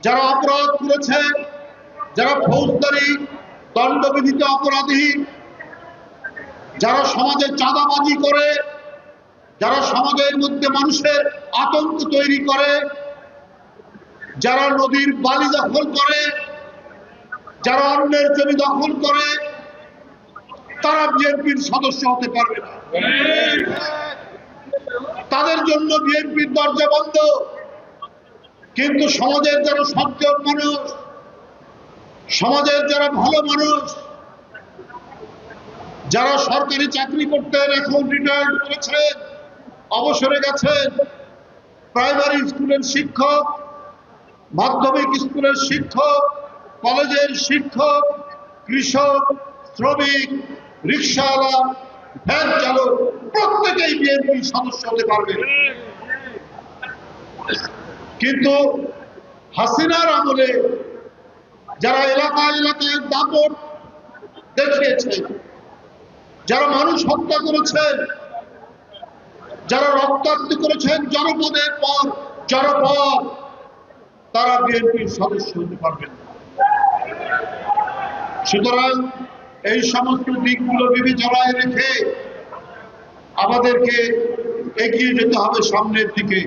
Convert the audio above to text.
যারা অপরাধ করেছে, যারা ফৌজদারি দণ্ডবিধিতে অপরাধী, যারা সমাজে চাঁদাবাজি করে, যারা সমাজের মধ্যে মানুষের আতঙ্ক তৈরি করে, যারা নদীর বালি দখল করে, যারা অন্যের জমি দখল করে, তারা বিএনপির সদস্য হতে পারবে না। তাদের জন্য বিএনপির দরজা বন্ধ। কিন্তু সমাজের যারা সজ্জন মানুষ, সমাজের যারা ভালো মানুষ, যারা সরকারি চাকরি করতেন, এখন রিটায়ার্ড করেছেন, অবসরে গেছেন, প্রাইমারি স্কুলের শিক্ষক, মাধ্যমিক স্কুলের শিক্ষক, কলেজের শিক্ষক, কৃষক, শ্রমিক, রিক্সাওয়ালা, ভ্যান চালক, প্রত্যেকেই বিএনপির সদস্য হতে পারবে। কিন্তু হাসিনার আমলে যারা এলাকায় এলাকায় দাপট দেখিয়েছেন, যারা মানুষ হত্যা করেছেন, যারা রক্তাক্ত করেছেন জনপদের পর জনপদ, তারা বিএনপির সদস্য হতে পারবেন না। সুতরাং এই সমস্ত দিকগুলো বিবেচনায় রেখে আমাদেরকে এগিয়ে যেতে হবে সামনের দিকে।